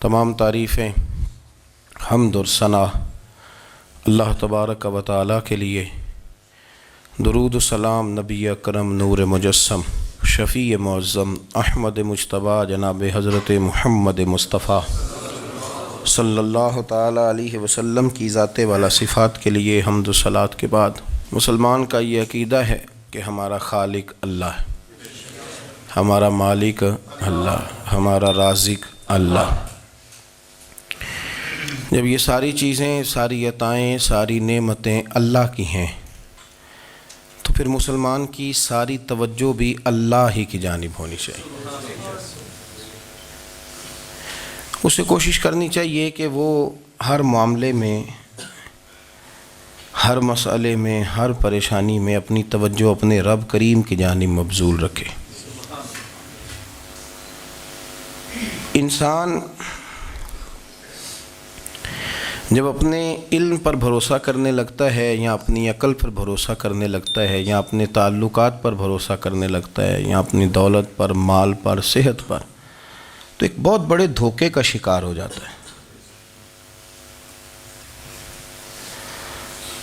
تمام تعریفیں حمد اور ثنا اللہ تبارک و تعالی کے لیے۔ درود و سلام نبی اکرم نور مجسم شفیع معظم احمد مجتبیٰ جناب حضرت محمد مصطفیٰ صلی اللہ تعالی علیہ وسلم کی ذات والا صفات کے لیے حمد و صلات کے بعد مسلمان کا یہ عقیدہ ہے کہ ہمارا خالق اللہ ہے، ہمارا مالک اللہ، ہمارا رازق اللہ۔ جب یہ ساری چیزیں، ساری عطائیں، ساری نعمتیں اللہ کی ہیں تو پھر مسلمان کی ساری توجہ بھی اللہ ہی کی جانب ہونی چاہیے۔ اسے کوشش کرنی چاہیے کہ وہ ہر معاملے میں، ہر مسئلے میں، ہر پریشانی میں اپنی توجہ اپنے رب کریم کی جانب مبذول رکھے۔ انسان جب اپنے علم پر بھروسہ کرنے لگتا ہے یا اپنی عقل پر بھروسہ کرنے لگتا ہے یا اپنے تعلقات پر بھروسہ کرنے لگتا ہے یا اپنی دولت پر، مال پر، صحت پر، تو ایک بہت بڑے دھوکے کا شکار ہو جاتا ہے۔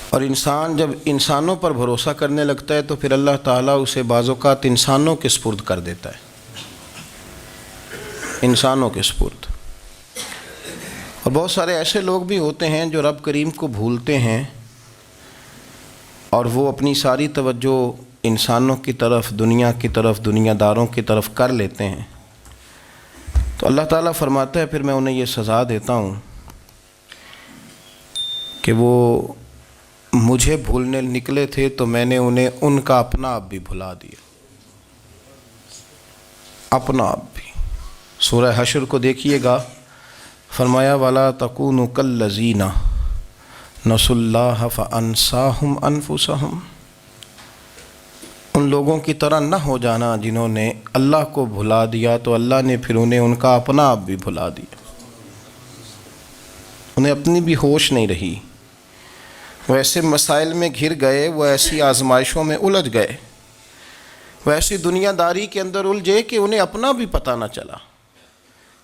اور انسان جب انسانوں پر بھروسہ کرنے لگتا ہے تو پھر اللہ تعالیٰ اسے بعض اوقات انسانوں کے سپرد کر دیتا ہے، انسانوں کے سپرد۔ اور بہت سارے ایسے لوگ بھی ہوتے ہیں جو رب کریم کو بھولتے ہیں اور وہ اپنی ساری توجہ انسانوں کی طرف، دنیا کی طرف، دنیا داروں کی طرف کر لیتے ہیں، تو اللہ تعالیٰ فرماتا ہے پھر میں انہیں یہ سزا دیتا ہوں کہ وہ مجھے بھولنے نکلے تھے تو میں نے انہیں ان کا اپنا آپ بھی بھلا دیا، اپنا آپ بھی۔ سورہ حشر کو دیکھیے گا، فرمایا وَلَا تَكُونُوا كَالَّذِينَ نَسُوا اللَّهَ فَأَنسَاهُمْ أَنفُسَهُمْ۔ ان لوگوں کی طرح نہ ہو جانا جنہوں نے اللہ کو بھلا دیا تو اللہ نے پھر انہیں ان کا اپنا آپ بھی بھلا دیا، انہیں اپنی بھی ہوش نہیں رہی، وہ ایسے مسائل میں گھر گئے، وہ ایسی آزمائشوں میں الجھ گئے، وہ ایسی دنیا داری کے اندر الجھے کہ انہیں اپنا بھی پتہ نہ چلا۔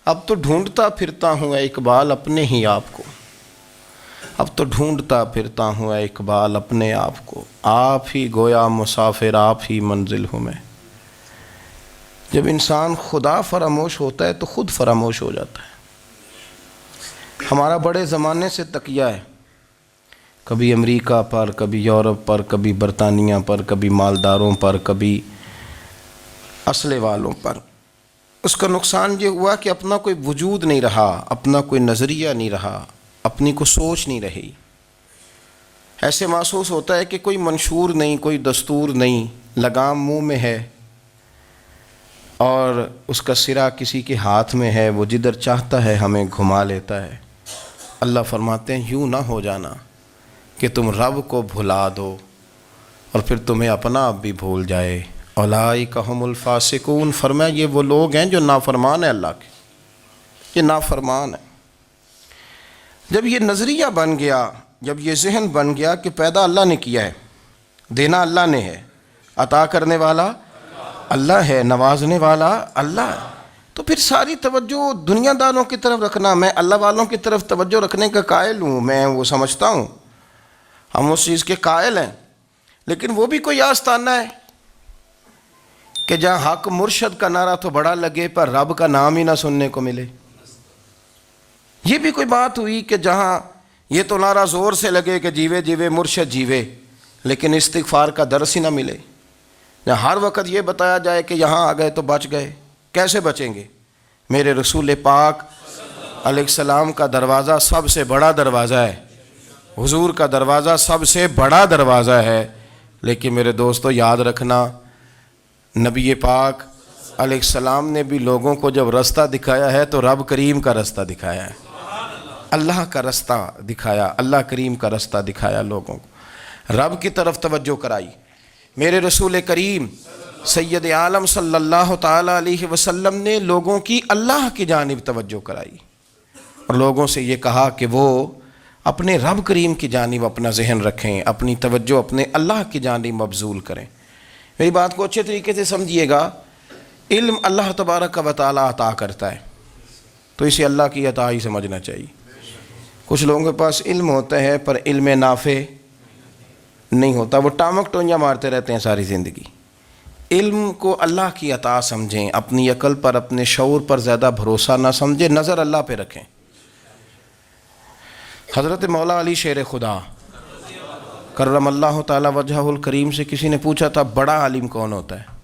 اب تو ڈھونڈتا پھرتا ہوں اے اقبال اپنے ہی آپ کو، اب تو ڈھونڈتا پھرتا ہوں اے اقبال اپنے آپ کو، آپ ہی گویا مسافر، آپ ہی منزل ہوں میں۔ جب انسان خدا فراموش ہوتا ہے تو خود فراموش ہو جاتا ہے۔ ہمارا بڑے زمانے سے تکیہ ہے، کبھی امریکہ پر، کبھی یورپ پر، کبھی برطانیہ پر، کبھی مالداروں پر، کبھی اسلحے والوں پر۔ اس کا نقصان یہ ہوا کہ اپنا کوئی وجود نہیں رہا، اپنا کوئی نظریہ نہیں رہا، اپنی کوئی سوچ نہیں رہی۔ ایسے محسوس ہوتا ہے کہ کوئی منشور نہیں، کوئی دستور نہیں، لگام منہ میں ہے اور اس کا سرا کسی کے ہاتھ میں ہے، وہ جدھر چاہتا ہے ہمیں گھما لیتا ہے۔ اللہ فرماتے ہیں یوں نہ ہو جانا کہ تم رب کو بھلا دو اور پھر تمہیں اپنا آپ بھی بھول جائے۔ اولئک ھم الفاسقون، فرمایا یہ وہ لوگ ہیں جو نافرمان ہیں اللہ کے، یہ نافرمان ہیں۔ جب یہ نظریہ بن گیا، جب یہ ذہن بن گیا کہ پیدا اللہ نے کیا ہے، دینا اللہ نے ہے، عطا کرنے والا اللہ ہے، نوازنے والا اللہ ہے، تو پھر ساری توجہ دنیا داروں کی طرف رکھنا، میں اللہ والوں کی طرف توجہ رکھنے کا قائل ہوں، میں وہ سمجھتا ہوں، ہم اس چیز کے قائل ہیں، لیکن وہ بھی کوئی آستانہ ہے کہ جہاں حق مرشد کا نعرہ تو بڑا لگے پر رب کا نام ہی نہ سننے کو ملے۔ یہ بھی کوئی بات ہوئی کہ جہاں یہ تو نعرہ زور سے لگے کہ جیوے جیوے مرشد جیوے، لیکن استغفار کا درس ہی نہ ملے۔ جہاں ہر وقت یہ بتایا جائے کہ یہاں آ گئے تو بچ گئے، کیسے بچیں گے؟ میرے رسول پاک علیہ السلام کا دروازہ سب سے بڑا دروازہ ہے، حضور کا دروازہ سب سے بڑا دروازہ ہے، لیکن میرے دوستو یاد رکھنا، نبی پاک علیہ السلام نے بھی لوگوں کو جب رستہ دکھایا ہے تو رب کریم کا رستہ دکھایا ہے، اللہ کا رستہ دکھایا، اللہ کریم کا رستہ دکھایا، لوگوں کو رب کی طرف توجہ کرائی۔ میرے رسول کریم سید عالم صلی اللہ تعالی علیہ وسلم نے لوگوں کی اللہ کی جانب توجہ کرائی اور لوگوں سے یہ کہا کہ وہ اپنے رب کریم کی جانب اپنا ذہن رکھیں، اپنی توجہ اپنے اللہ کی جانب مبذول کریں۔ میری بات کو اچھے طریقے سے سمجھیے گا، علم اللہ تبارک و تعالی عطا کرتا ہے، تو اسے اللہ کی عطا ہی سمجھنا چاہیے۔ کچھ لوگوں کے پاس علم ہوتا ہے پر علم نافع نہیں ہوتا، وہ ٹامک ٹونجا مارتے رہتے ہیں ساری زندگی۔ علم کو اللہ کی عطا سمجھیں، اپنی عقل پر اپنے شعور پر زیادہ بھروسہ نہ سمجھیں، نظر اللہ پہ رکھیں۔ حضرت مولا علی شیر خدا کرم اللہ تعالی وجہہ الکریم سے کسی نے پوچھا تھا بڑا عالم کون ہوتا ہے؟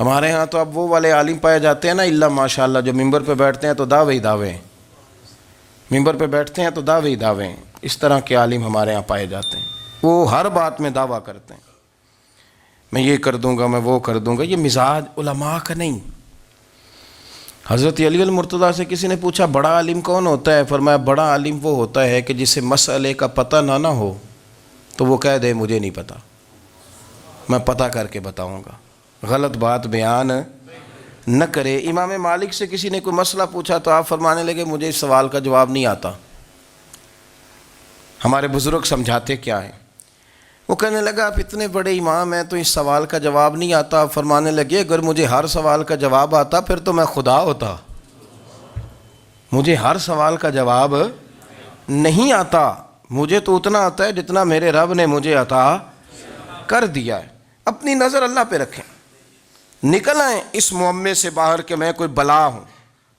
ہمارے ہاں تو اب وہ والے عالم پائے جاتے ہیں نا، اللہ ماشاء اللہ، جو ممبر پہ بیٹھتے ہیں تو دعوے ہی دعوے ہیں، ممبر پہ بیٹھتے ہیں تو دعوے ہی دعوے ہیں، اس طرح کے عالم ہمارے ہاں پائے جاتے ہیں۔ وہ ہر بات میں دعویٰ کرتے ہیں، میں یہ کر دوں گا، میں وہ کر دوں گا۔ یہ مزاج علماء کا نہیں۔ حضرت علی المرتضیٰ سے کسی نے پوچھا بڑا عالم کون ہوتا ہے؟ فرمایا بڑا عالم وہ ہوتا ہے کہ جسے مسئلے کا پتہ نہ ہو تو وہ کہہ دے مجھے نہیں پتہ، میں پتہ کر کے بتاؤں گا، غلط بات بیان نہ کرے۔ امام مالک سے کسی نے کوئی مسئلہ پوچھا تو آپ فرمانے لگے مجھے اس سوال کا جواب نہیں آتا، ہمارے بزرگ سمجھاتے کیا ہیں؟ وہ کہنے لگا آپ اتنے بڑے امام ہیں تو اس سوال کا جواب نہیں آتا۔ آپ فرمانے لگے اگر مجھے ہر سوال کا جواب آتا پھر تو میں خدا ہوتا، مجھے ہر سوال کا جواب نہیں آتا، مجھے تو اتنا آتا ہے جتنا میرے رب نے مجھے عطا کر دیا ہے۔ اپنی نظر اللہ پہ رکھیں، نکل آئیں اس معمے سے باہر کہ میں کوئی بلا ہوں،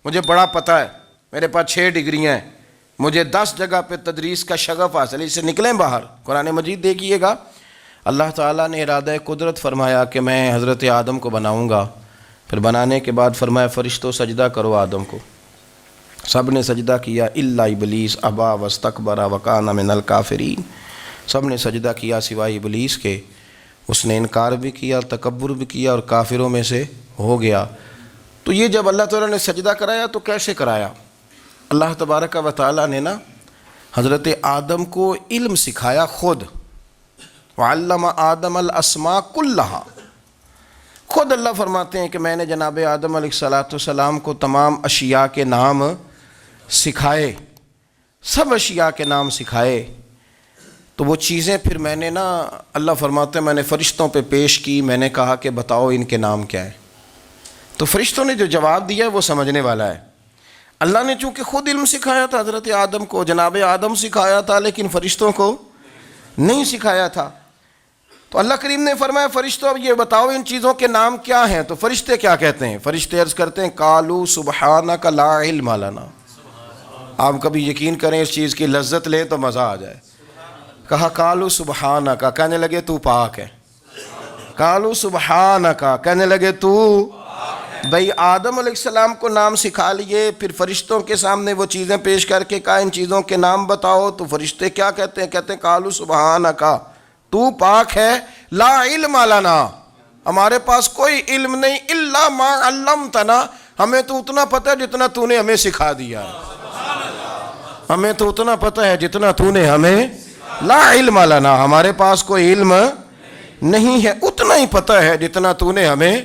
مجھے بڑا پتہ ہے، میرے پاس 6 ڈگریاں ہیں، مجھے 10 جگہ پہ تدریس کا شغف حاصل ہے، اس سے نکلیں باہر۔ قرآن مجید دیکھیے گا، اللہ تعالیٰ نے ارادہ قدرت فرمایا کہ میں حضرت آدم کو بناؤں گا، پھر بنانے کے بعد فرمایا فرشتوں سجدہ کرو آدم کو، سب نے سجدہ کیا الا ابلیس ابا واستکبر وکان من الکافرین، سب نے سجدہ کیا سوائے ابلیس کے، اس نے انکار بھی کیا، تکبر بھی کیا اور کافروں میں سے ہو گیا۔ تو یہ جب اللہ تعالیٰ نے سجدہ کرایا تو کیسے کرایا؟ اللہ تبارک و تعالیٰ نے نا حضرت آدم کو علم سکھایا خود، وعلم آدم الاسماء کلہا، خود اللہ فرماتے ہیں کہ میں نے جناب آدم علیہ السلام کو تمام اشیاء کے نام سکھائے، سب اشیاء کے نام سکھائے۔ تو وہ چیزیں پھر میں نے نا، اللہ فرماتے ہیں میں نے فرشتوں پہ پیش کی، میں نے کہا کہ بتاؤ ان کے نام کیا ہے، تو فرشتوں نے جو جواب دیا ہے وہ سمجھنے والا ہے۔ اللہ نے چونکہ خود علم سکھایا تھا حضرت آدم کو، جناب آدم سکھایا تھا لیکن فرشتوں کو نہیں سکھایا تھا، تو اللہ کریم نے فرمایا فرشتوں اب یہ بتاؤ ان چیزوں کے نام کیا ہیں؟ تو فرشتے کیا کہتے ہیں؟ فرشتے عرض کرتے ہیں قالوا سبحانک لا علم لنا۔ آپ کبھی یقین کریں اس چیز کی لذت لیں تو مزہ آ جائے۔ کہا قالوا سبحانک، کہنے لگے تو پاک ہے، قالوا سبحانک، کہنے لگے تو بھئی آدم علیہ السلام کو نام سکھا لیے، پھر فرشتوں کے سامنے وہ چیزیں پیش کر کے کہا ان چیزوں کے نام بتاؤ، تو فرشتے کیا کہتے ہیں؟ کہتے ہیں قالوا سبحانک، تو پاک ہے، لا علم لنا، ہمارے پاس کوئی علم نہیں، الا ما علمتنا، ہمیں تو اتنا پتہ ہے جتنا تو نے ہمیں سکھا دیا ہے، ہمیں تو اتنا پتہ ہے جتنا تو نے ہمیں، لا علم لنا، ہمارے پاس کوئی علم نہیں ہے، اتنا ہی پتہ ہے جتنا تو نے ہمیں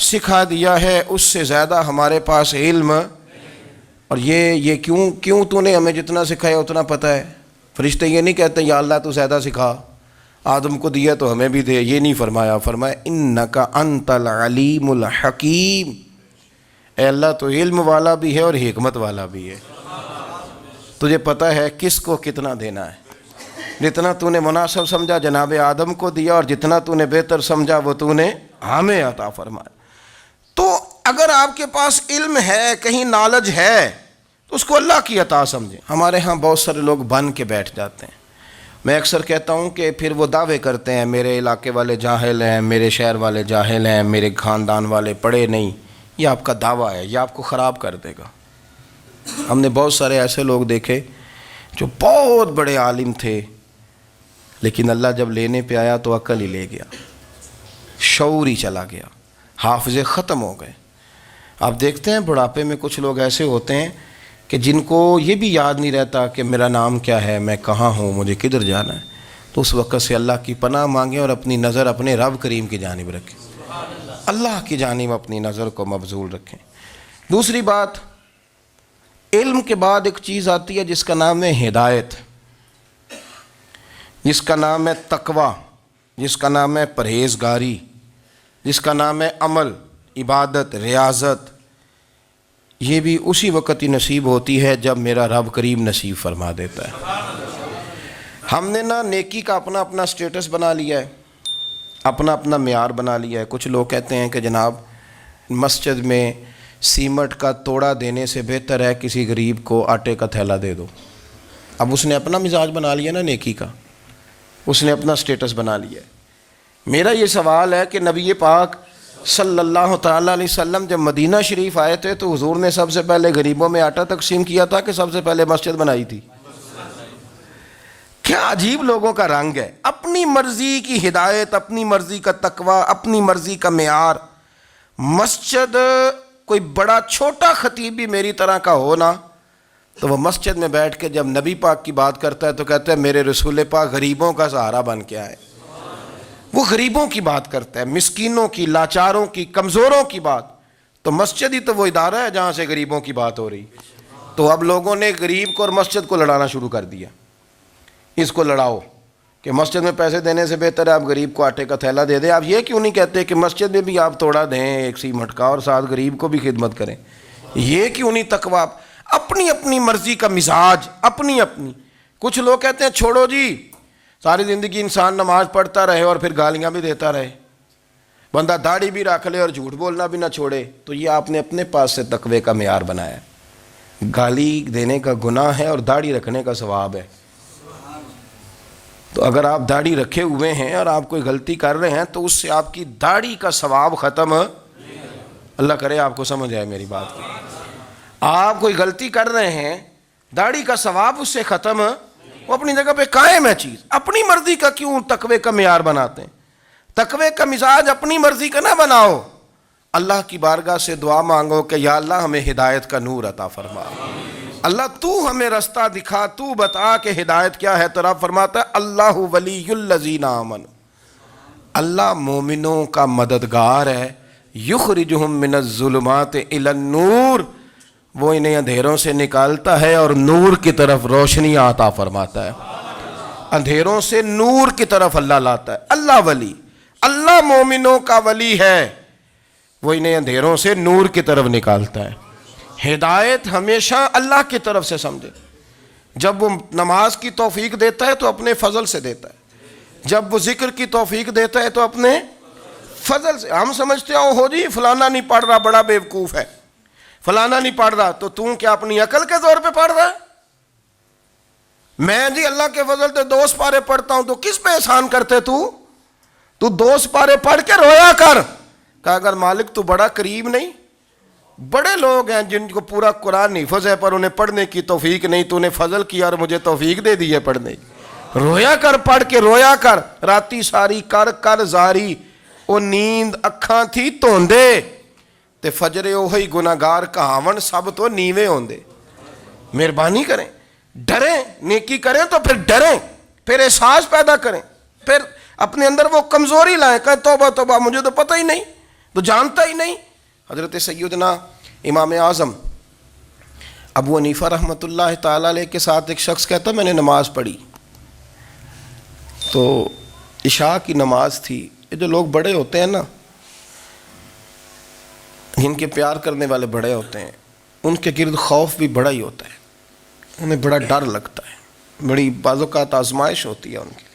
سکھا دیا ہے، اس سے زیادہ ہمارے پاس علم۔ اور یہ کیوں تو نے ہمیں جتنا سکھایا اتنا پتہ ہے؟ فرشتے یہ نہیں کہتے یا اللہ تو زیادہ سکھا، آدم کو دیا تو ہمیں بھی دے، یہ نہیں فرمایا، فرمایا انک انت العلیم الحکیم، اے اللہ تو علم والا بھی ہے اور حکمت والا بھی ہے، تجھے پتہ ہے کس کو کتنا دینا ہے، جتنا تو نے مناسب سمجھا جناب آدم کو دیا، اور جتنا تو نے بہتر سمجھا وہ تو نے ہمیں عطا فرمایا۔ تو اگر آپ کے پاس علم ہے، کہیں نالج ہے، تو اس کو اللہ کی عطا سمجھیں۔ ہمارے ہاں بہت سارے لوگ بن کے بیٹھ جاتے ہیں، میں اکثر کہتا ہوں کہ پھر وہ دعوے کرتے ہیں میرے علاقے والے جاہل ہیں، میرے شہر والے جاہل ہیں، میرے خاندان والے پڑھے نہیں۔ یہ آپ کا دعویٰ ہے، یہ آپ کو خراب کر دے گا۔ ہم نے بہت سارے ایسے لوگ دیکھے جو بہت بڑے عالم تھے، لیکن اللہ جب لینے پہ آیا تو عقل ہی لے گیا، شعور ہی چلا گیا، حافظے ختم ہو گئے۔ آپ دیکھتے ہیں بڑھاپے میں کچھ لوگ ایسے ہوتے ہیں کہ جن کو یہ بھی یاد نہیں رہتا کہ میرا نام کیا ہے، میں کہاں ہوں، مجھے کدھر جانا ہے۔ تو اس وقت سے اللہ کی پناہ مانگیں اور اپنی نظر اپنے رب کریم کی جانب رکھیں، اللہ کی جانب اپنی نظر کو مبذول رکھیں۔ دوسری بات، علم کے بعد ایک چیز آتی ہے جس کا نام ہے ہدایت، جس کا نام ہے تقوی، جس کا نام ہے پرہیزگاری، جس کا نام ہے عمل، عبادت، ریاضت۔ یہ بھی اسی وقت ہی نصیب ہوتی ہے جب میرا رب کریم نصیب فرما دیتا ہے۔ ہم نے نا نیکی کا اپنا اپنا سٹیٹس بنا لیا ہے، اپنا اپنا معیار بنا لیا ہے۔ کچھ لوگ کہتے ہیں کہ جناب مسجد میں سیمنٹ کا توڑا دینے سے بہتر ہے کسی غریب کو آٹے کا تھیلا دے دو۔ اب اس نے اپنا مزاج بنا لیا نا نیکی کا، اس نے اپنا سٹیٹس بنا لیا ہے۔ میرا یہ سوال ہے کہ نبی پاک صلی اللہ تعالیٰ علیہ وسلم جب مدینہ شریف آئے تھے تو حضور نے سب سے پہلے غریبوں میں آٹا تقسیم کیا تھا کہ سب سے پہلے مسجد بنائی تھی؟ کیا عجیب لوگوں کا رنگ ہے، اپنی مرضی کی ہدایت، اپنی مرضی کا تقوی، اپنی مرضی کا معیار۔ مسجد کوئی بڑا چھوٹا خطیب بھی میری طرح کا ہو نا تو وہ مسجد میں بیٹھ کے جب نبی پاک کی بات کرتا ہے تو کہتا ہے میرے رسول پاک غریبوں کا سہارا بن کے آئے۔ وہ غریبوں کی بات کرتا ہے، مسکینوں کی، لاچاروں کی، کمزوروں کی بات۔ تو مسجد ہی تو وہ ادارہ ہے جہاں سے غریبوں کی بات ہو رہی۔ تو اب لوگوں نے غریب کو اور مسجد کو لڑانا شروع کر دیا، اس کو لڑاؤ کہ مسجد میں پیسے دینے سے بہتر ہے آپ غریب کو آٹے کا تھیلا دے دیں۔ آپ یہ کیوں نہیں کہتے کہ مسجد میں بھی آپ توڑا دیں ایک سیمنٹ کا اور ساتھ غریب کو بھی خدمت کریں؟ یہ کیوں نہیں تقویٰ؟ اپنی اپنی مرضی کا مزاج، اپنی اپنی۔ کچھ لوگ کہتے ہیں چھوڑو جی، ساری زندگی انسان نماز پڑھتا رہے اور پھر گالیاں بھی دیتا رہے، بندہ داڑھی بھی رکھ لے اور جھوٹ بولنا بھی نہ چھوڑے، تو یہ آپ نے اپنے پاس سے تقوی کا معیار بنایا ہے۔ گالی دینے کا گناہ ہے اور داڑھی رکھنے کا ثواب ہے۔ تو اگر آپ داڑھی رکھے ہوئے ہیں اور آپ کوئی غلطی کر رہے ہیں تو اس سے آپ کی داڑھی کا ثواب ختم، اللہ کرے آپ کو سمجھ آئے میری بات کی۔ آپ کوئی غلطی کر رہے ہیں، داڑھی کا ثواب اس سے ختم، وہ اپنی جگہ پہ قائم ہے چیز۔ اپنی مرضی کا کیوں تقوی کا معیار بناتے ہیں؟ تقوی کا مزاج اپنی مرضی کا نہ بناؤ، اللہ کی بارگاہ سے دعا مانگو کہ یا اللہ ہمیں ہدایت کا نور عطا فرما، اللہ تو ہمیں رستہ دکھا، تو بتا کہ ہدایت کیا ہے۔ تو رب فرماتا ہے اللہ ولی الذین آمنوا، اللہ مومنوں کا مددگار ہے، یخرجہم من الظلمات الی النور، وہ انہیں اندھیروں سے نکالتا ہے اور نور کی طرف روشنی عطا فرماتا ہے۔ اندھیروں سے نور کی طرف اللہ لاتا ہے۔ اللہ ولی، اللہ مومنوں کا ولی ہے، وہ انہیں اندھیروں سے نور کی طرف نکالتا ہے۔ ہدایت ہمیشہ اللہ کی طرف سے سمجھے۔ جب وہ نماز کی توفیق دیتا ہے تو اپنے فضل سے دیتا ہے، جب وہ ذکر کی توفیق دیتا ہے تو اپنے فضل سے۔ ہم سمجھتے ہیں ہو جی فلانا نہیں پڑھ رہا بڑا بیوقوف ہے، فلانا نہیں پڑھ رہا، تو تم کیا اپنی عقل کے زور پہ پڑھ رہا ہے؟ میں جی اللہ کے فضل سے 2 سپارے پڑھتا ہوں، تو کس پہ احسان کرتے تو 2 سپارے پڑھ کے رویا کر۔ کہا اگر مالک تو بڑا قریب نہیں، بڑے لوگ ہیں جن کو پورا قرآن حفظ ہے پر انہیں پڑھنے کی توفیق نہیں، تو انہیں فضل کیا اور مجھے توفیق دے دی ہے پڑھنے کی۔ رویا کر، پڑھ کے رویا کر، راتی ساری کر کر زاری، او نیند اکھاں تھی توندے تے فجرے اوہی گناہگار کہاون سب تو نیوے ہوندے۔ مہربانی کریں، ڈریں، نیکی کریں تو پھر ڈریں، پھر احساس پیدا کریں، پھر اپنے اندر وہ کمزوری لائیں، کہیں توبہ توبہ مجھے تو پتہ ہی نہیں، تو جانتا ہی نہیں۔ حضرت سیدنا امام اعظم ابو حنیفہ رحمۃ اللہ تعالیٰ علیہ کے ساتھ ایک شخص کہتا میں نے نماز پڑھی، تو عشاء کی نماز تھی۔ یہ جو لوگ بڑے ہوتے ہیں نا، جن کے پیار کرنے والے بڑے ہوتے ہیں، ان کے گرد خوف بھی بڑا ہی ہوتا ہے، انہیں بڑا ڈر لگتا ہے، بڑی بعض اوقات آزمائش ہوتی ہے ان کی۔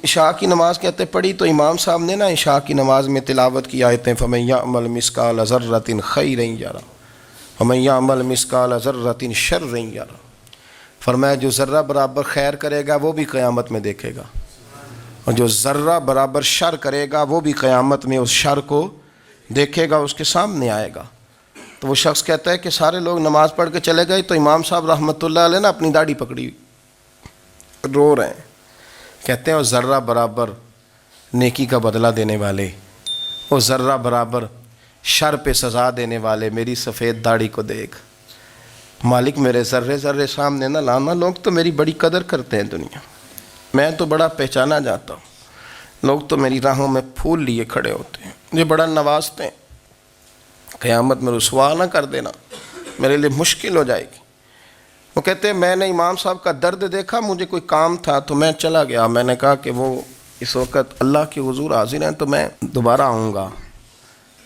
عشاء کی نماز کہتے پڑھی تو امام صاحب نے نا عشاء کی نماز میں تلاوت کی آیتیں فَمَن يَعْمَلْ مِثْقَالَ ذَرَّةٍ خَيْرًا يَرَهُ وَمَن يَعْمَلْ مِثْقَالَ ذَرَّةٍ شَرًّا يَرَهُ، فرمایا جو ذرہ برابر خیر کرے گا وہ بھی قیامت میں دیکھے گا، اور جو ذرہ برابر شر کرے گا وہ بھی قیامت میں اس شر کو دیکھے گا، اس کے سامنے آئے گا۔ تو وہ شخص کہتا ہے کہ سارے لوگ نماز پڑھ کے چلے گئے تو امام صاحب رحمۃ اللہ علیہ نے اپنی داڑھی پکڑی، رو رہے ہیں، کہتے ہیں وہ ذرہ برابر نیکی کا بدلہ دینے والے، وہ ذرہ برابر شر پہ سزا دینے والے میری سفید داڑھی کو دیکھ، مالک میرے ذرے ذرے سامنے نہ لانا، لوگ تو میری بڑی قدر کرتے ہیں دنیا، میں تو بڑا پہچانا جاتا ہوں، لوگ تو میری راہوں میں پھول لیے کھڑے ہوتے ہیں، مجھے بڑا نوازتے ہیں، قیامت میں رسوا نہ کر دینا، میرے لیے مشکل ہو جائے گی۔ وہ کہتے ہیں میں نے امام صاحب کا درد دیکھا، مجھے کوئی کام تھا تو میں چلا گیا، میں نے کہا کہ وہ اس وقت اللہ کے حضور حاضر ہیں تو میں دوبارہ آؤں گا۔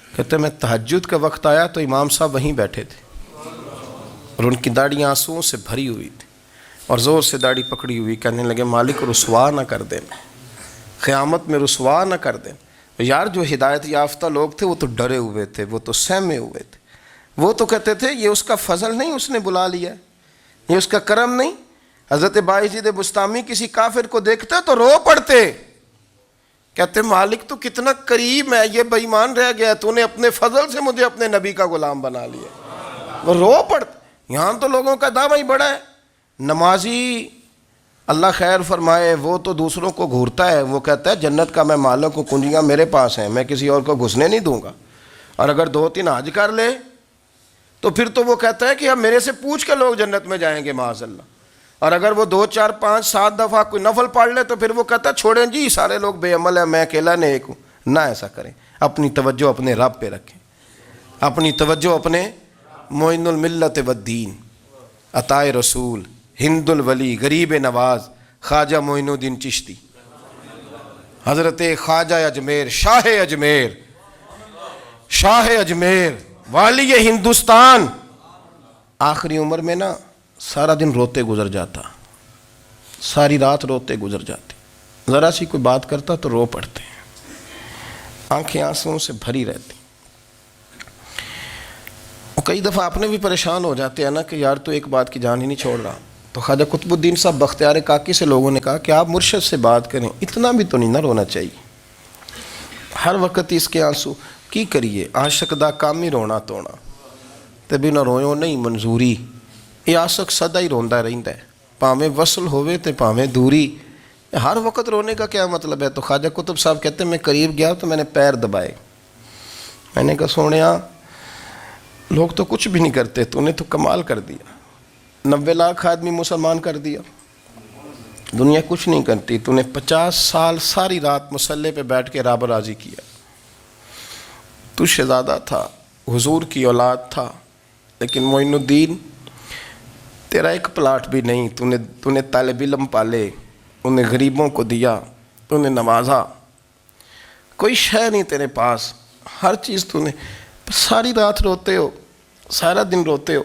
کہتے ہیں میں تہجد کا وقت آیا تو امام صاحب وہیں بیٹھے تھے، اور ان کی داڑھی آنسوؤں سے بھری ہوئی تھی اور زور سے داڑھی پکڑی ہوئی، کہنے لگے مالک رسوا نہ کر دیں، قیامت میں رسوا نہ کر دیں۔ یار جو ہدایت یافتہ لوگ تھے وہ تو ڈرے ہوئے تھے، وہ تو سہمے ہوئے تھے، وہ تو کہتے تھے یہ اس کا فضل نہیں، اس نے بلا لیا، یہ اس کا کرم نہیں۔ حضرت باعزید بستامی کسی کافر کو دیکھتے تو رو پڑتے، کہتے مالک تو کتنا کریم ہے، یہ بے ایمان رہ گیا، تو نے اپنے فضل سے مجھے اپنے نبی کا غلام بنا لیا۔ وہ رو پڑتے۔ یہاں تو لوگوں کا دعویٰ ہی بڑا ہے، نمازی اللہ خیر فرمائے وہ تو دوسروں کو گھورتا ہے، وہ کہتا ہے جنت کا میں مالک ہوں، کنجیاں میرے پاس ہیں، میں کسی اور کو گھسنے نہیں دوں گا۔ اور اگر 2-3 حج کر لے تو پھر تو وہ کہتا ہے کہ اب میرے سے پوچھ کے لوگ جنت میں جائیں گے معاذ اللہ۔ اور اگر وہ 2 4 5 7 دفعہ کوئی نفل پڑھ لے تو پھر وہ کہتا ہے چھوڑیں جی سارے لوگ بے عمل ہیں، میں اکیلا نیک ہوں۔ نہ ایسا کریں، اپنی توجہ اپنے رب پہ رکھیں، اپنی توجہ اپنے معین الملت والدین، عطائے رسول، ہند الولی، غریب نواز، خواجہ معین الدین چشتی، حضرت خواجہ اجمیر، شاہ اجمیر، شاہ اجمیر، والی ہندوستان۔ آخری عمر میں نا سارا دن روتے گزر جاتا، ساری رات روتے گزر جاتی، ذرا سی کوئی بات کرتا تو رو پڑتے ہیں، آنکھیں آنسوؤں سے بھری رہتی۔ کئی دفعہ آپ نے بھی پریشان ہو جاتے ہیں نا کہ یار تو ایک بات کی جان ہی نہیں چھوڑ رہا، تو خواجہ قطب الدین صاحب بختیار کاکی سے لوگوں نے کہا کہ آپ مرشد سے بات کریں، اتنا بھی تو نہیں نہ رونا چاہیے، ہر وقت اس کے آنسو کی کریے، عاشق دا کام ہی رونا تونا، تے بھی نہ رویو نہیں منظوری، یہ عاشق سدا ہی روندا رہندا ہے، پاویں وصل ہوئے تے پاویں دوری، ہر وقت رونے کا کیا مطلب ہے؟ تو خواجہ قطب صاحب کہتے ہیں میں قریب گیا تو میں نے پیر دبائے، میں نے کہا سونیا لوگ تو کچھ بھی نہیں کرتے، تو نے تو کمال کر دیا، 90 لاکھ آدمی مسلمان کر دیا، دنیا کچھ نہیں کرتی، تو نے 50 سال ساری رات مصلے پہ بیٹھ کے رب راضی کیا، تو شہزادہ تھا، حضور کی اولاد تھا، لیکن معین الدین تیرا ایک پلاٹ بھی نہیں، تو نے طالب علم پالے، انہیں غریبوں کو دیا، انہیں نوازا، کوئی شے نہیں تیرے پاس، ہر چیز تو نے، ساری رات روتے ہو، سارا دن روتے ہو۔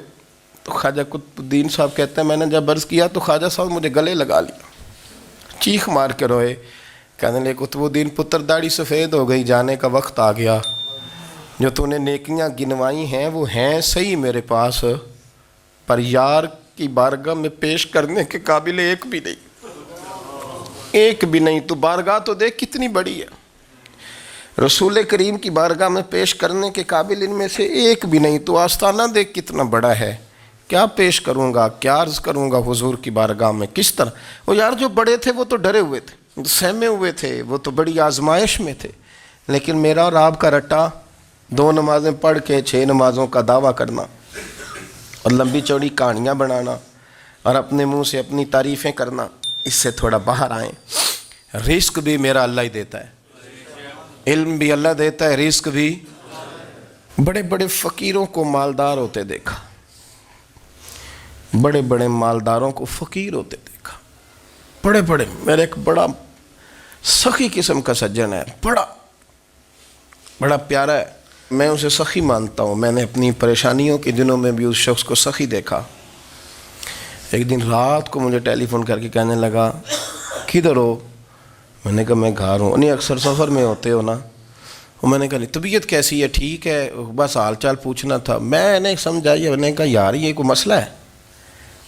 تو خواجہ قطب الدین صاحب کہتے ہیں میں نے جب عرض کیا تو خواجہ صاحب مجھے گلے لگا لیا، چیخ مار کے روئے، کہنے لگے قطب الدین پتر داڑھی سفید ہو گئی، جانے کا وقت آ گیا، جو تو نے نیکیاں گنوائی ہیں وہ ہیں صحیح میرے پاس، پر یار کی بارگاہ میں پیش کرنے کے قابل ایک بھی نہیں، ایک بھی نہیں، تو بارگاہ تو دیکھ کتنی بڑی ہے، رسول کریم کی بارگاہ میں پیش کرنے کے قابل ان میں سے ایک بھی نہیں، تو آستانہ دیکھ کتنا بڑا ہے، کیا پیش کروں گا، کیا عرض کروں گا حضور کی بارگاہ میں، کس طرح؟ وہ یار جو بڑے تھے وہ تو ڈرے ہوئے تھے، سہمے ہوئے تھے، وہ تو بڑی آزمائش میں تھے، لیکن میرا اور آپ کا رٹا 2 نمازیں پڑھ کے 6 نمازوں کا دعویٰ کرنا اور لمبی چوڑی کہانیاں بنانا اور اپنے منہ سے اپنی تعریفیں کرنا، اس سے تھوڑا باہر آئیں۔ رزق بھی میرا اللہ ہی دیتا ہے، علم بھی اللہ دیتا ہے، رزق بھی۔ بڑے بڑے فقیروں کو مالدار ہوتے دیکھا، بڑے بڑے مالداروں کو فقیر ہوتے دیکھا، بڑے بڑے، میرے ایک بڑا سخی قسم کا سجن ہے، بڑا پیارا ہے، میں اسے سخی مانتا ہوں، میں نے اپنی پریشانیوں کے دنوں میں بھی اس شخص کو سخی دیکھا۔ ایک دن رات کو مجھے ٹیلی فون کر کے کہنے لگا کدھر ہو؟ میں نے کہا میں گھر ہوں۔ نہیں اکثر سفر میں ہوتے ہو نا؟ اور میں نے کہا طبیعت کیسی ہے؟ ٹھیک ہے، بس حال چال پوچھنا تھا۔ میں نے سمجھائی، میں نے کہا یار یہ کوئی مسئلہ ہے،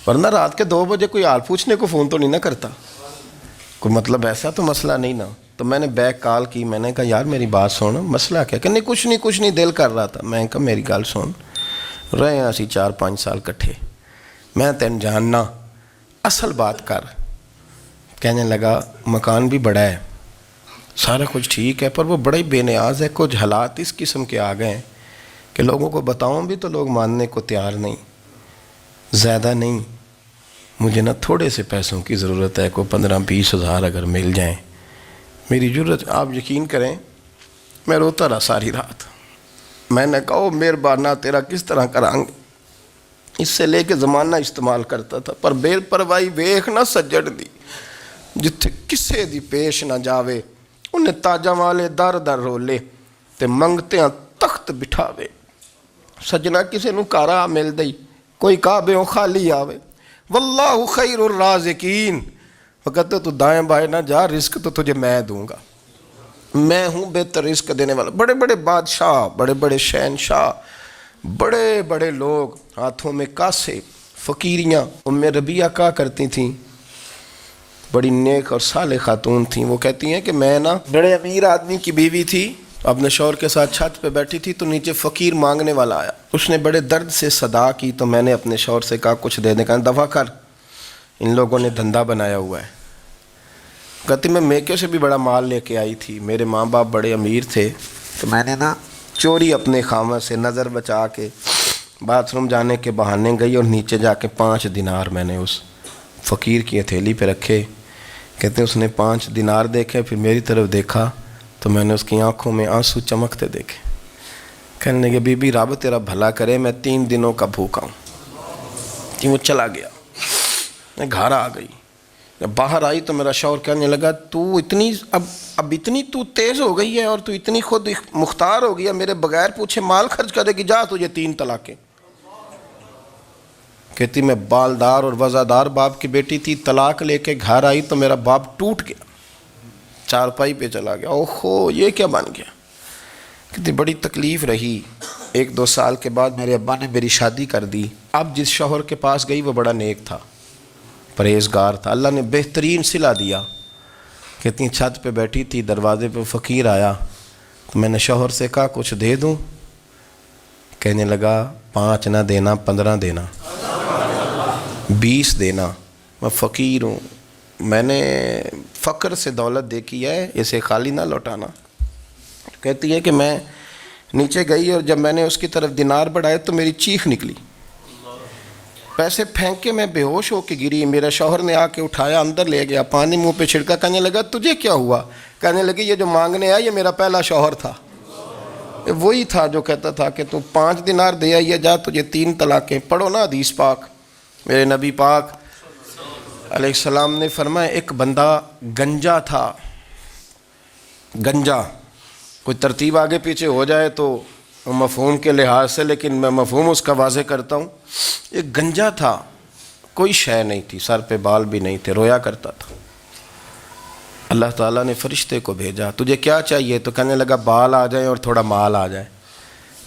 ورنہ رات کے 2 بجے کوئی حال پوچھنے کو فون تو نہیں نہ کرتا، کوئی مطلب ایسا تو مسئلہ نہیں نا؟ تو میں نے بیک کال کی، میں نے کہا یار میری بات سن، مسئلہ کیا؟ کہ نہیں کچھ نہیں دل کر رہا تھا۔ میں نے کہا میری گل سن، رہے ہیں اسی 4-5 سال کٹھے، میں تین جاننا، اصل بات کر۔ کہنے لگا مکان بھی بڑا ہے، سارا کچھ ٹھیک ہے، پر وہ بڑا ہی بے نیاز ہے، کچھ حالات اس قسم کے آ گئے ہیں کہ لوگوں کو بتاؤں بھی تو لوگ ماننے کو تیار نہیں، زیادہ نہیں، مجھے نا تھوڑے سے پیسوں کی ضرورت ہے، کوئی 15-20 ہزار اگر مل جائیں، میری ضرورت۔ آپ یقین کریں میں روتا رہا ساری رات۔ میں نے کہا او مہربانہ تیرا کس طرح کرانگے، اس سے لے کے زمانہ استعمال کرتا تھا، پر بے پرواہی ویخ نہ سجڑ دی، جتھے کسے دی پیش نہ جاوے، انہیں تاجاں والے در در رولے تے منگتے ہیں تخت بٹھاوے۔ سجنا کسے نو کارا مل دئی، کوئی کعبے خالی آوے. واللہ خیر الرازقین. وہ کہتے تو دائیں بائیں نہ جا، رزق تو تجھے میں دوں گا، میں ہوں بہتر رزق دینے والا. بڑے بڑے بادشاہ، بڑے بڑے شہنشاہ، بڑے بڑے لوگ، ہاتھوں میں کاسے، فقیریاں. ام ربیعہ کہا کرتی تھیں، بڑی نیک اور صالح خاتون تھیں. وہ کہتی ہیں کہ میں نا بڑے امیر آدمی کی بیوی تھی، اپنے شوہر کے ساتھ چھت پہ بیٹھی تھی تو نیچے فقیر مانگنے والا آیا. اس نے بڑے درد سے صدا کی تو میں نے اپنے شوہر سے کہا کچھ دے دیں. کہا دفع کر، ان لوگوں نے دھندا بنایا ہوا ہے. کہتی میں میکے سے بھی بڑا مال لے کے آئی تھی، میرے ماں باپ بڑے امیر تھے تو میں نے نا چوری اپنے خامہ سے نظر بچا کے باتھ روم جانے کے بہانے گئی اور نیچے جا کے 5 دینار میں نے اس فقیر کی ہتھیلی پہ رکھے. کہتے اس نے 5 دینار دیکھے، پھر میری طرف دیکھا تو میں نے اس کی آنکھوں میں آنسو چمکتے دیکھے. کہنے لگے بی بی رب تیرا بھلا کرے، میں 3 دنوں کا بھوکا ہوں. کہ وہ چلا گیا. میں گھر آ گئی، جب باہر آئی تو میرا شوہر کہنے لگا تو اتنی اب اتنی تو تیز ہو گئی ہے اور تو اتنی خود مختار ہو گیا، میرے بغیر پوچھے مال خرچ کرے گی، جا تجھے 3 طلاقیں. کہتی میں بالدار اور وزادار باپ کی بیٹی تھی، طلاق لے کے گھر آئی تو میرا باپ ٹوٹ گیا، چارپائی پہ چلا گیا. اوہو یہ کیا بن گیا. کہتی بڑی تکلیف رہی. 1-2 سال کے بعد میرے ابا نے میری شادی کر دی. اب جس شوہر کے پاس گئی وہ بڑا نیک تھا، پرہیزگار تھا، اللہ نے بہترین صلہ دیا. کہتی چھت پہ بیٹھی تھی، دروازے پہ فقیر آیا تو میں نے شوہر سے کہا کچھ دے دوں. کہنے لگا 5 نہ دینا، 15 دینا، 20 دینا، میں فقیر ہوں، میں نے فقر سے دولت دیکھی ہے، اسے خالی نہ لوٹانا. کہتی ہے کہ میں نیچے گئی اور جب میں نے اس کی طرف دینار بڑھائے تو میری چیخ نکلی، پیسے پھینک کے میں بے ہوش ہو کے گری. میرا شوہر نے آ کے اٹھایا، اندر لے گیا، پانی منہ پہ چھڑکا. کہنے لگا تجھے کیا ہوا. کہنے لگی یہ جو مانگنے آیا یہ میرا پہلا شوہر تھا، وہی تھا جو کہتا تھا کہ تو 5 دینار دے آئیے، جا تجھے 3 طلاقیں. پڑھو نا حدیث پاک. میرے نبی پاک علیہ السلام نے فرمایا ایک بندہ گنجا تھا. گنجا کوئی ترتیب آگے پیچھے ہو جائے تو مفہوم کے لحاظ سے، لیکن میں مفہوم اس کا واضح کرتا ہوں. ایک گنجا تھا، کوئی شے نہیں تھی، سر پہ بال بھی نہیں تھے، رویا کرتا تھا. اللہ تعالیٰ نے فرشتے کو بھیجا، تجھے کیا چاہیے. تو کہنے لگا بال آ جائیں اور تھوڑا مال آ جائے.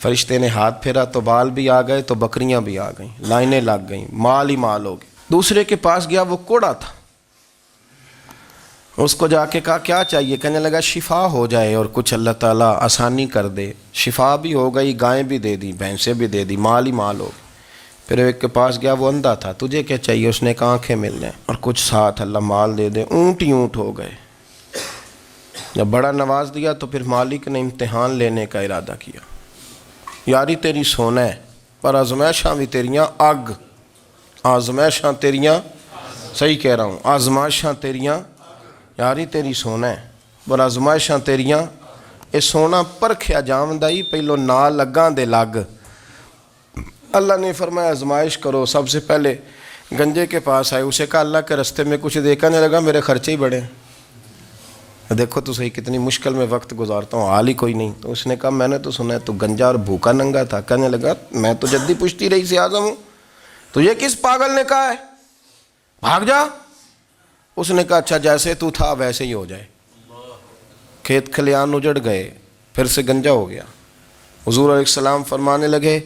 فرشتے نے ہاتھ پھیرا تو بال بھی آ گئے تو بکریاں بھی آ گئیں، لائنیں لگ گئیں، مال ہی مال ہو گئے. دوسرے کے پاس گیا، وہ کوڑا تھا. اس کو جا کے کہا کیا چاہیے. کہنے لگا شفا ہو جائے اور کچھ اللہ تعالیٰ آسانی کر دے. شفا بھی ہو گئی، گائیں بھی دے دی، بھینسیں بھی دے دی، مال ہی مال ہو گئے. پھر ایک کے پاس گیا، وہ اندھا تھا. تجھے کیا چاہیے. اس نے کہا آنکھیں مل جائیں اور کچھ ساتھ اللہ مال دے دے. اونٹ ہی اونٹ ہو گئے. جب بڑا نواز دیا تو پھر مالک نے امتحان لینے کا ارادہ کیا. یاری تیری سونا ہے پر آزمائشاں بھی تیریاں اگ. آزمائشاں تیریاں، صحیح کہہ رہا ہوں، آزمائشاں تیریاں. یاری تیری سونا ہے پر آزمائشاں تیریاں. اے سونا پرکھیا جامدائی پہلو نہ لگاں دے لگ. اللہ نے فرمایا آزمائش کرو. سب سے پہلے گنجے کے پاس آئے، اسے کہا اللہ کے رستے میں کچھ دے. کہنے لگا میرے خرچے ہی بڑے ہیں. دیکھو تو صحیح کتنی مشکل میں وقت گزارتا ہوں، حال ہی کوئی نہیں. تو اس نے کہا میں نے تو سنا ہے تو گنجا اور بھوکا ننگا تھا. کہنے لگا میں تو جدی پشتی رئیس اعظم ہوں، تو یہ کس پاگل نے کہا ہے بھاگ جا. اس نے کہا اچھا جیسے تو تھا ویسے ہی ہو جائے. کھیت کھلیان اجڑ گئے، پھر سے گنجا ہو گیا. حضور علیہ السلام فرمانے لگے.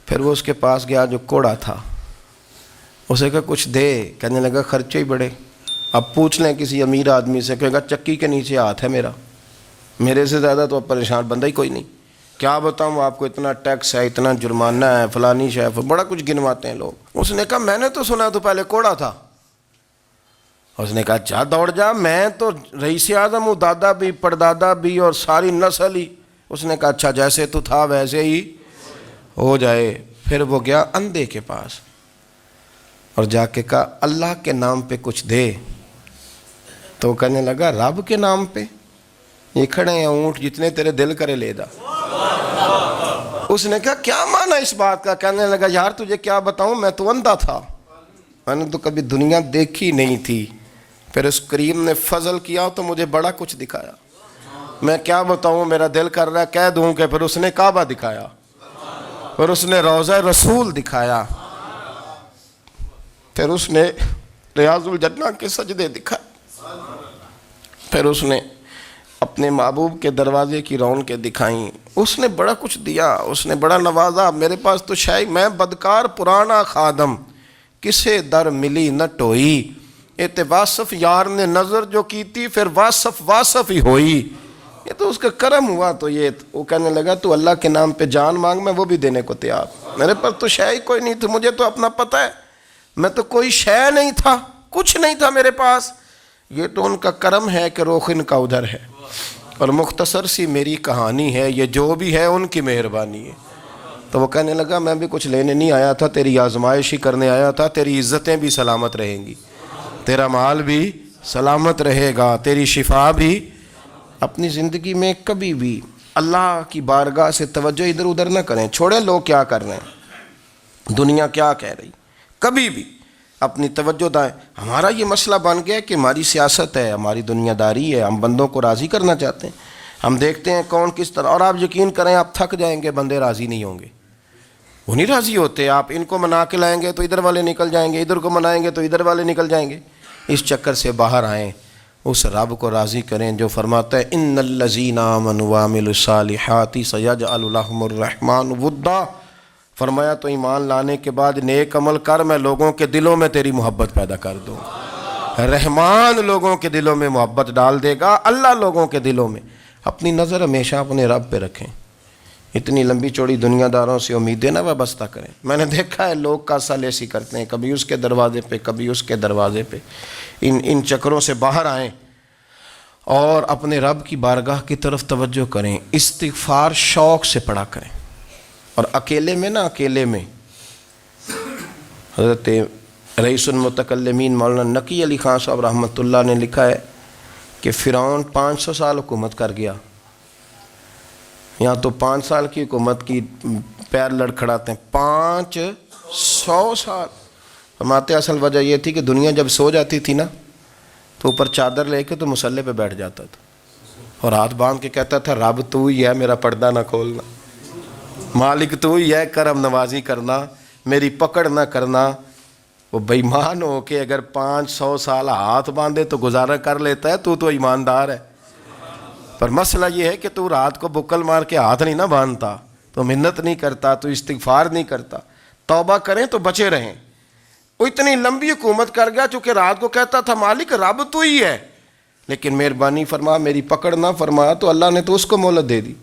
پھر وہ اس کے پاس گیا جو کوڑا تھا، اسے کہا کچھ دے. کہنے لگا خرچے ہی بڑے. اب پوچھ لیں کسی امیر آدمی سے، کہے گا چکی کے نیچے ہاتھ ہے میرا، میرے سے زیادہ تو اب پریشان بندہ ہی کوئی نہیں. کیا بتاؤں آپ کو، اتنا ٹیکس ہے، اتنا جرمانہ ہے، فلانی شے، بڑا کچھ گنواتے ہیں لوگ. اس نے کہا میں نے تو سنا تو پہلے کوڑا تھا. اس نے کہا جا دوڑ جا، میں تو رئیس اعظم ہوں، دادا بھی پردادا بھی اور ساری نسل ہی. اس نے کہا اچھا جیسے تو تھا ویسے ہی ہو جائے. پھر وہ گیا اندھے کے پاس اور جا کے کہا اللہ کے نام پہ کچھ دے. تو کہنے لگا رب کے نام پہ؟ یہ کھڑے ہیں اونٹ، جتنے تیرے دل کرے لے جا. اس نے کہا کیا معنی اس بات کا. کہنے لگا یار تجھے کیا بتاؤں، میں تو اندھا تھا، میں نے تو کبھی دنیا دیکھی نہیں تھی. پھر اس کریم نے فضل کیا تو مجھے بڑا کچھ دکھایا. میں کیا بتاؤں، میرا دل کر رہا ہے کہہ دوں کہ پھر اس نے کعبہ دکھایا، پھر اس نے روضہ رسول دکھایا. پھر اس نے ریاض الجنہ کے سجدے دکھائے، پھر اس نے اپنے محبوب کے دروازے کی رونقیں دکھائیں، اس نے بڑا کچھ دیا، اس نے بڑا نوازا۔ میرے پاس تو شاید میں بدکار پرانا خادم، کسے در ملی نہ ٹوئی، ایت واصف یار نے نظر جو کی تھی، پھر واصف ہی ہوئی۔ یہ تو اس کا کرم ہوا۔ تو یہ وہ کہنے لگا تو اللہ کے نام پہ جان مانگ، میں وہ بھی دینے کو تیار۔ میرے پاس تو شے کوئی نہیں تھی، مجھے تو اپنا پتہ ہے، میں تو کوئی شے نہیں تھا، کچھ نہیں تھا میرے پاس۔ یہ تو ان کا کرم ہے کہ رخ ان کا ادھر ہے، اور مختصر سی میری کہانی ہے، یہ جو بھی ہے ان کی مہربانی ہے۔ تو وہ کہنے لگا میں بھی کچھ لینے نہیں آیا تھا، تیری آزمائش ہی کرنے آیا تھا، تیری عزتیں بھی سلامت رہیں گی، تیرا مال بھی سلامت رہے گا، تیری شفا بھی۔ اپنی زندگی میں کبھی بھی اللہ کی بارگاہ سے توجہ ادھر ادھر نہ کریں، چھوڑیں لوگ کیا کر رہے ہیں، دنیا کیا کہہ رہی، کبھی بھی اپنی توجہ دائیں۔ ہمارا یہ مسئلہ بن گیا کہ ہماری سیاست ہے، ہماری دنیا داری ہے، ہم بندوں کو راضی کرنا چاہتے ہیں، ہم دیکھتے ہیں کون کس طرح، اور آپ یقین کریں آپ تھک جائیں گے، بندے راضی نہیں ہوں گے، وہ نہیں راضی ہوتے۔ آپ ان کو منا کے لائیں گے تو ادھر والے نکل جائیں گے، ادھر کو منائیں گے تو ادھر والے نکل جائیں گے۔ اس چکر سے باہر آئیں، اس رب کو راضی کریں جو فرماتا ہے ان الذین آمنوا وعملوا الصالحات سیجعل لهم الرحمن ودا۔ فرمایا تو ایمان لانے کے بعد نیک عمل کر، میں لوگوں کے دلوں میں تیری محبت پیدا کر دوں۔ رحمان لوگوں کے دلوں میں محبت ڈال دے گا، اللہ لوگوں کے دلوں میں۔ اپنی نظر ہمیشہ اپنے رب پہ رکھیں، اتنی لمبی چوڑی دنیا داروں سے امیدیں نہ وابستہ کریں۔ میں نے دیکھا ہے لوگ کاسا لیسی کرتے ہیں، کبھی اس کے دروازے پہ کبھی اس کے دروازے پہ۔ ان چکروں سے باہر آئیں اور اپنے رب کی بارگاہ کی طرف توجہ کریں، استغفار شوق سے پڑھا کریں، اور اکیلے میں نا، اکیلے میں۔ حضرت رئیس المتکلمین مولانا نقی علی خان صاحب رحمۃ اللہ نے لکھا ہے کہ فرعون 500 سال حکومت کر گیا، یہاں تو 5 سال کی حکومت کی پیر لڑکھڑاتے ہیں، 500 سال۔ فرماتے اصل وجہ یہ تھی کہ دنیا جب سو جاتی تھی نا تو اوپر چادر لے کے تو مصلے پہ بیٹھ جاتا تھا، اور ہاتھ باندھ کے کہتا تھا رب تو ہی ہے، میرا پردہ نہ کھولنا، مالک تو ہی ہے، کرم نوازی کرنا، میری پکڑ نہ کرنا۔ وہ بے ایمان ہو کے اگر 500 سال ہاتھ باندھے تو گزارا کر لیتا ہے، تو ایماندار ہے۔ پر مسئلہ یہ ہے کہ تو رات کو بکل مار کے ہاتھ نہیں نہ باندھتا، تو منت نہیں کرتا، تو استغفار نہیں کرتا۔ توبہ کریں تو بچے رہیں۔ وہ اتنی لمبی حکومت کر گیا چونکہ رات کو کہتا تھا مالک رب تو ہی ہے، لیکن مہربانی فرما، میری پکڑ نہ فرما، تو اللہ نے تو اس کو مہلت دے دی۔